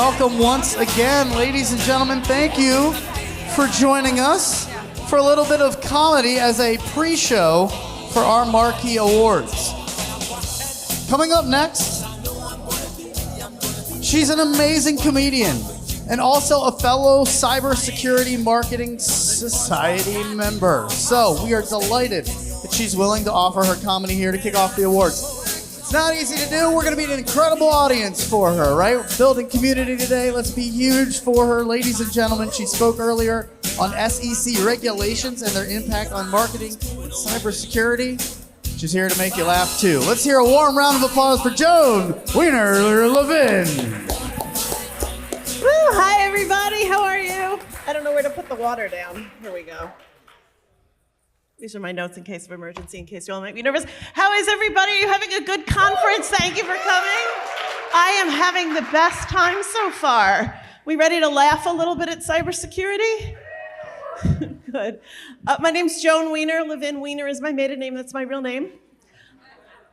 welcome once again, ladies and gentlemen. Thank you for joining us for a little bit of comedy as a pre-show for our marquee awards. Coming up next, she's an amazing comedian and also a fellow Cybersecurity Marketing Society member. So we are delighted that she's willing to offer her comedy here to kick off the awards. It's not easy to do. We're going to be an incredible audience for her, right? Building community today. Let's be huge for her. Ladies and gentlemen, she spoke earlier on SEC regulations and their impact on marketing and cybersecurity. She's here to make you laugh, too. Let's hear a warm round of applause for Joan Weiner Levin. Woo, hi, everybody. How are you? I don't know where to put the water down. Here we go. These are my notes in case of emergency, in case you all make me nervous. How is everybody? Are you having a good conference? Thank you for coming. I am having the best time so far. We ready to laugh a little bit at cybersecurity? Good. My name's Joan Weiner. Levin Weiner is my maiden name. That's my real name.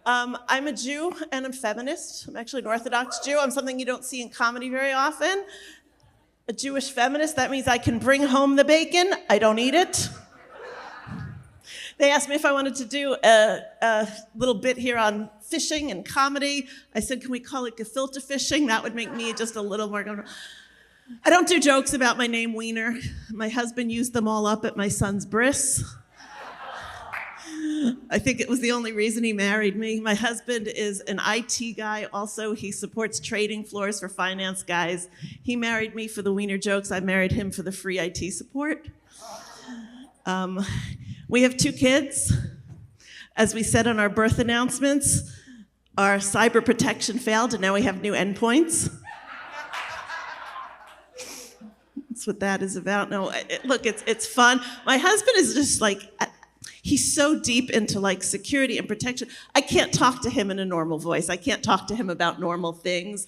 I'm a Jew and I'm feminist. I'm actually an Orthodox Jew. I'm something you don't see in comedy very often. A Jewish feminist, that means I can bring home the bacon. I don't eat it. They asked me if I wanted to do a little bit here on phishing and comedy. I said, can we call it gefilte phishing? That would make me just a little more... I don't do jokes about my name, Weiner. My husband used them all up at my son's bris. I think it was the only reason he married me. My husband is an IT guy. Also, he supports trading floors for finance guys. He married me for the Weiner jokes. I married him for the free IT support. We have 2 kids. As we said on our birth announcements, our cyber protection failed, and now we have new endpoints. That's what that is about. No, look, it's fun. My husband is just like, he's so deep into like security and protection. I can't talk to him in a normal voice. I can't talk to him about normal things.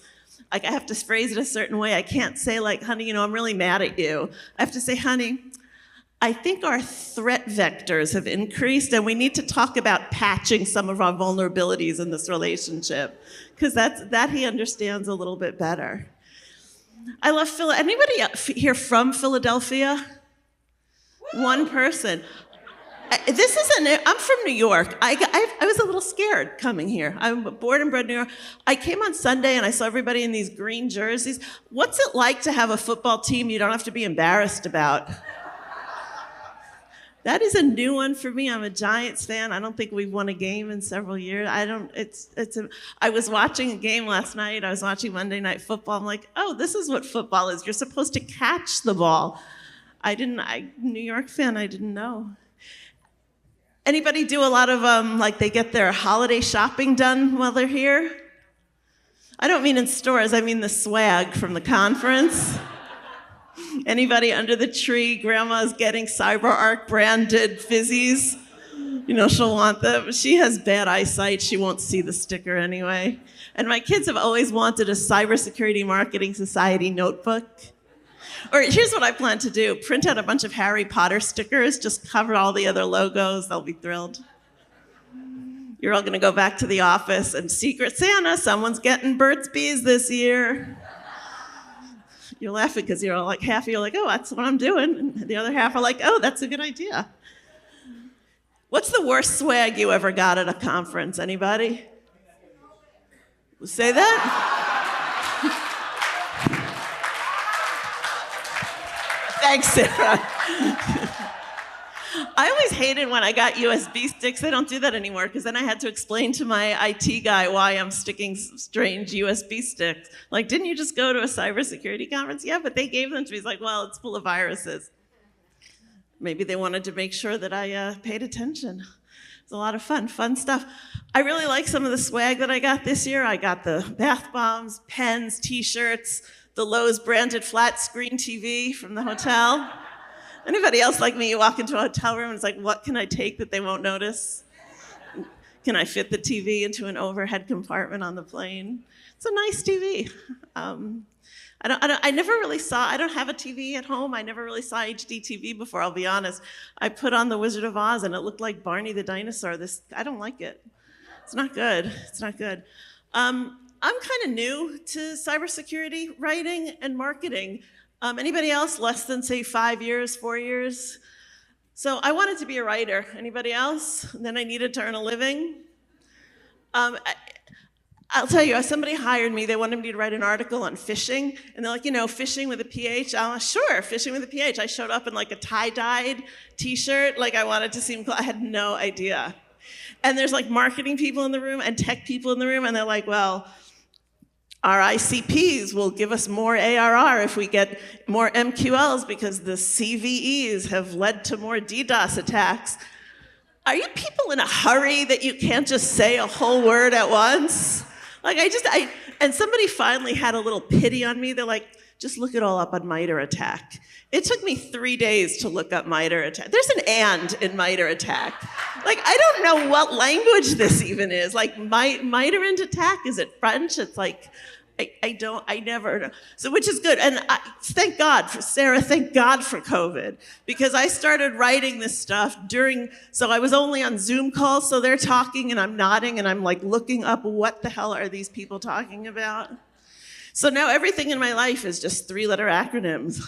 Like I have to phrase it a certain way. I can't say like, honey, I'm really mad at you. I have to say, honey, I think our threat vectors have increased and we need to talk about patching some of our vulnerabilities in this relationship because that he understands a little bit better. I love Anybody here from Philadelphia? One person. I'm from New York. I was a little scared coming here. I'm born and bred in New York. I came on Sunday and I saw everybody in these green jerseys. What's it like to have a football team you don't have to be embarrassed about? That is a new one for me. I'm a Giants fan. I don't think we've won a game in several years. I was watching a game last night. I was watching Monday Night Football. I'm like, oh, this is what football is. You're supposed to catch the ball. New York fan, I didn't know. Anybody do a lot of, they get their holiday shopping done while they're here? I don't mean in stores. I mean the swag from the conference. Anybody under the tree, grandma's getting CyberArk branded fizzies. She'll want them. She has bad eyesight. She won't see the sticker anyway. And my kids have always wanted a Cybersecurity Marketing Society notebook. Or here's what I plan to do. Print out a bunch of Harry Potter stickers, just cover all the other logos. They'll be thrilled. You're all gonna go back to the office and Secret Santa, someone's getting Burt's Bees this year. You're laughing because you're all like, half of you are like, oh, that's what I'm doing. And the other half are like, oh, that's a good idea. What's the worst swag you ever got at a conference? Anybody? Say that? Thanks, Sarah. I always hated when I got USB sticks. They don't do that anymore because then I had to explain to my IT guy why I'm sticking strange USB sticks. Like, didn't you just go to a cybersecurity conference? Yeah, but they gave them to me. He's like, well, it's full of viruses. Maybe they wanted to make sure that I paid attention. It's a lot of fun stuff. I really like some of the swag that I got this year. I got the bath bombs, pens, t-shirts, the Lowe's branded flat screen TV from the hotel. Anybody else like me, you walk into a hotel room and it's like, what can I take that they won't notice? Can I fit the TV into an overhead compartment on the plane? It's a nice TV. I don't have a TV at home. I never really saw HD TV before, I'll be honest. I put on The Wizard of Oz and it looked like Barney the dinosaur. I don't like it. It's not good. I'm kind of new to cybersecurity writing and marketing. Anybody else less than, say, 5 years, 4 years? So I wanted to be a writer. Anybody else? And then I needed to earn a living. I'll tell you, somebody hired me. They wanted me to write an article on phishing. And they're like, phishing with a PH? I'm like, sure, phishing with a PH. I showed up in like a tie-dyed t-shirt. Like I wanted to seem cool. I had no idea. And there's like marketing people in the room and tech people in the room. And they're like, well, our ICPs will give us more ARR if we get more MQLs because the CVEs have led to more DDoS attacks. Are you people in a hurry that you can't just say a whole word at once? And somebody finally had a little pity on me. They're like, just look it all up on MITRE ATT&CK. It took me 3 days to look up MITRE ATT&CK. There's an and in MITRE ATT&CK. Like, I don't know what language this even is. Like, MITRE and attack, is it French? It's like, I never know. So, which is good. And thank God for Sarah, thank God for COVID. Because I started writing this stuff so I was only on Zoom calls, so they're talking and I'm nodding and I'm like looking up what the hell are these people talking about? So now everything in my life is just 3-letter acronyms.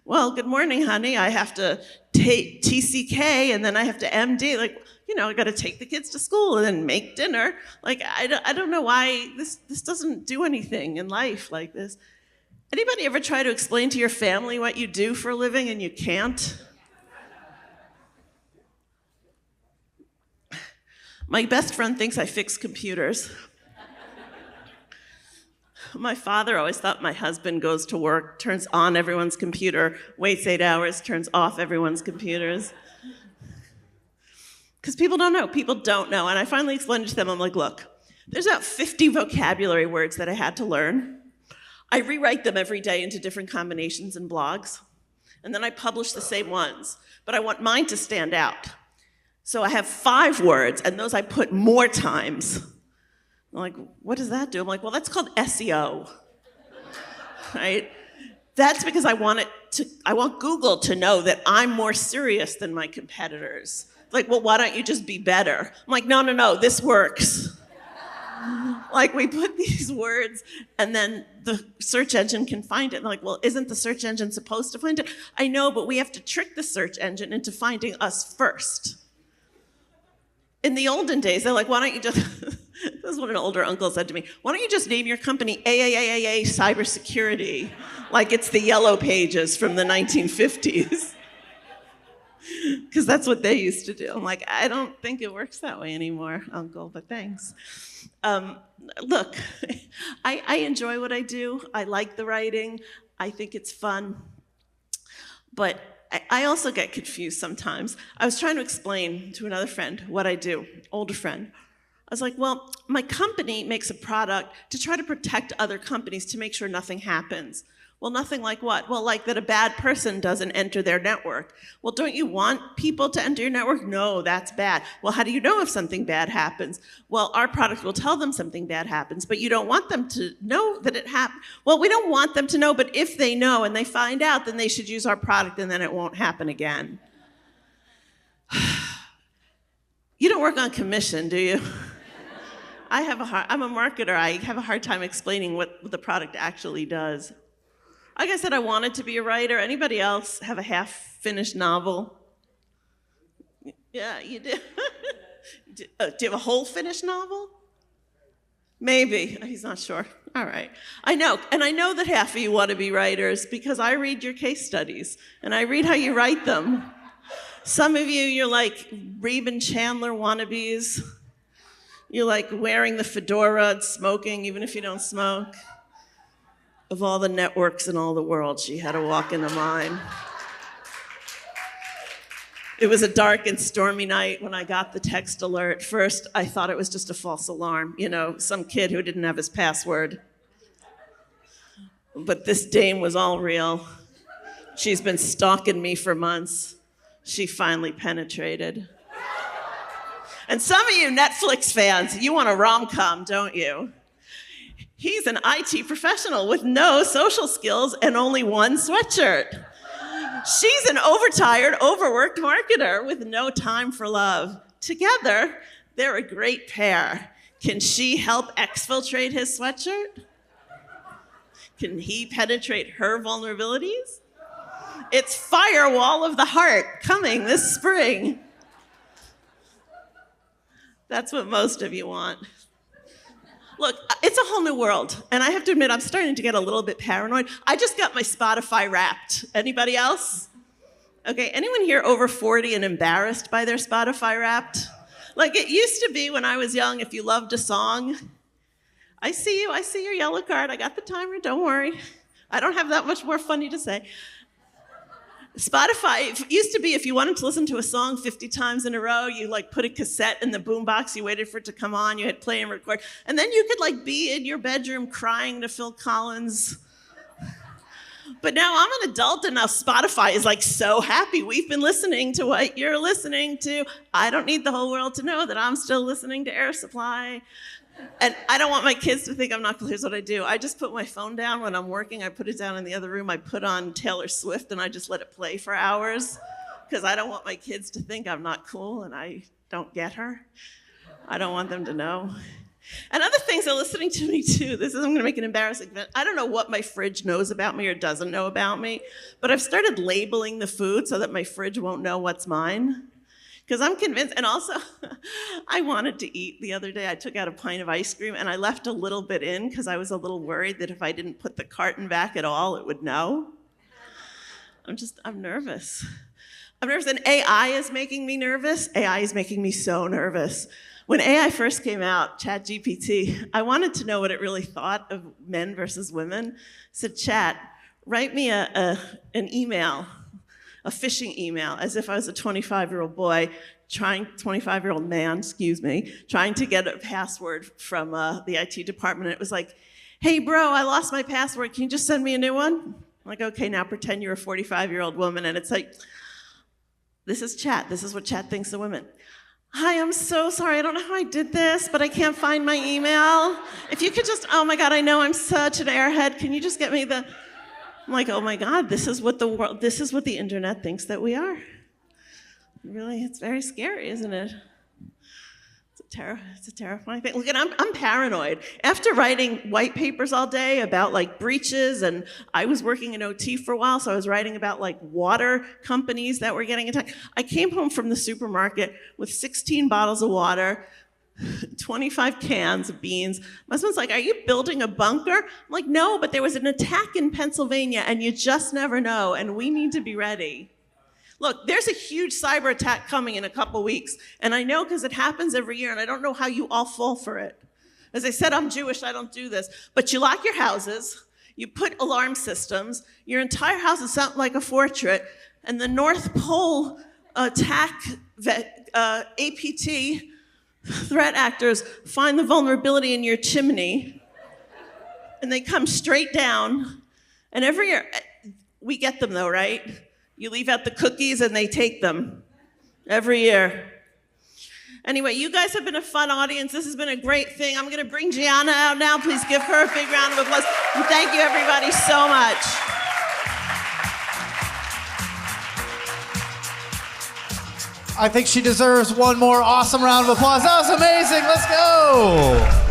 Well, good morning, honey. I have to take TCK and then I have to MD. Like, I got to take the kids to school and then make dinner. Like, I don't know why this doesn't do anything in life like this. Anybody ever try to explain to your family what you do for a living and you can't? My best friend thinks I fix computers. My father always thought my husband goes to work, turns on everyone's computer, waits 8 hours, turns off everyone's computers. Because people don't know. People don't know. And I finally explained it to them. I'm like, look, there's about 50 vocabulary words that I had to learn. I rewrite them every day into different combinations and blogs. And then I publish the same ones. But I want mine to stand out. So I have 5 words, and those I put more times. I'm like, what does that do? I'm like, well, that's called SEO. Right? That's because I want Google to know that I'm more serious than my competitors. Like, well, why don't you just be better? I'm like, no, this works. Like, we put these words, and then the search engine can find it. And like, well, isn't the search engine supposed to find it? I know, but we have to trick the search engine into finding us first. In the olden days, they're like, why don't you just, this is what an older uncle said to me, why don't you just name your company AAAAA Cybersecurity, like it's the Yellow Pages from the 1950s. Because that's what they used to do. I'm like, I don't think it works that way anymore, Uncle, but thanks. Look, I enjoy what I do. I like the writing. I think it's fun. But I also get confused sometimes. I was trying to explain to another friend what I do, older friend. I was like, well, my company makes a product to try to protect other companies to make sure nothing happens. Well, nothing like what? Well, like that a bad person doesn't enter their network. Well, don't you want people to enter your network? No, that's bad. Well, how do you know if something bad happens? Well, our product will tell them something bad happens, but you don't want them to know that it happened. Well, we don't want them to know, but if they know and they find out, then they should use our product and then it won't happen again. You don't work on commission, do you? I'm a marketer. I have a hard time explaining what the product actually does. Like I said, I wanted to be a writer. Anybody else have a half-finished novel? Yeah, you do. Do you have a whole finished novel? Maybe. He's not sure. All right. I know. And I know that half of you want to be writers because I read your case studies and I read how you write them. Some of you, you're like Reuben Chandler wannabes. You're like wearing the fedora and smoking even if you don't smoke. Of all the networks in all the world, she had to walk into mine. It was a dark and stormy night when I got the text alert. First, I thought it was just a false alarm, some kid who didn't have his password. But this dame was all real. She's been stalking me for months. She finally penetrated. And some of you Netflix fans, you want a rom-com, don't you? He's an IT professional with no social skills and only one sweatshirt. She's an overtired, overworked marketer with no time for love. Together, they're a great pair. Can she help exfiltrate his sweatshirt? Can he penetrate her vulnerabilities? It's Firewall of the Heart coming this spring. That's what most of you want. Look, it's a whole new world, and I have to admit, I'm starting to get a little bit paranoid. I just got my Spotify Wrapped. Anybody else? Okay, anyone here over 40 and embarrassed by their Spotify Wrapped? Like it used to be when I was young, if you loved a song, I see your yellow card, I got the timer, don't worry. I don't have that much more funny to say. Spotify, it used to be if you wanted to listen to a song 50 times in a row, you like put a cassette in the boombox, you waited for it to come on, you hit play and record, and then you could like be in your bedroom crying to Phil Collins. But now I'm an adult and now Spotify is like so happy. We've been listening to what you're listening to. I don't need the whole world to know that I'm still listening to Air Supply. And I don't want my kids to think I'm not cool. Here's what I do. I just put my phone down when I'm working. I put it down in the other room. I put on Taylor Swift and I just let it play for hours because I don't want my kids to think I'm not cool and I don't get her. I don't want them to know. And other things are listening to me too. I'm going to make an embarrassing event. I don't know what my fridge knows about me or doesn't know about me, but I've started labeling the food so that my fridge won't know what's mine. Because I'm convinced, and also, I wanted to eat the other day. I took out a pint of ice cream, and I left a little bit in because I was a little worried that if I didn't put the carton back at all, it would know. I'm nervous. I'm nervous, and AI is making me nervous. AI is making me so nervous. When AI first came out, ChatGPT, I wanted to know what it really thought of men versus women. I said, Chat, write me an email, a phishing email, as if I was a 25-year-old boy, 25-year-old man, trying to get a password from the IT department. And it was like, hey, bro, I lost my password. Can you just send me a new one? I'm like, okay, now pretend you're a 45-year-old woman. And it's like, this is Chat. This is what Chat thinks of women. Hi, I'm so sorry. I don't know how I did this, but I can't find my email. If you could just, oh my God, I know I'm such an airhead. Can you just get me the... I'm like, oh my God, this is what the internet thinks that we are. Really, it's very scary, isn't it? It's a terrifying thing. Look, I'm paranoid. After writing white papers all day about like breaches, and I was working in OT for a while, so I was writing about like water companies that were getting attacked. I came home from the supermarket with 16 bottles of water, 25 cans of beans. My husband's like, are you building a bunker? I'm like, no, but there was an attack in Pennsylvania and you just never know, and we need to be ready. Look, there's a huge cyber attack coming in a couple weeks, and I know because it happens every year, and I don't know how you all fall for it. As I said, I'm Jewish, I don't do this, but you lock your houses, you put alarm systems, your entire house is something like a fortress, and the North Pole attack APT threat actors find the vulnerability in your chimney, and they come straight down. And every year, we get them though, right? You leave out the cookies and they take them every year. Anyway, you guys have been a fun audience. This has been a great thing. I'm gonna bring Gianna out now. Please give her a big round of applause. And thank you everybody so much. I think she deserves one more awesome round of applause. That was amazing. Let's go.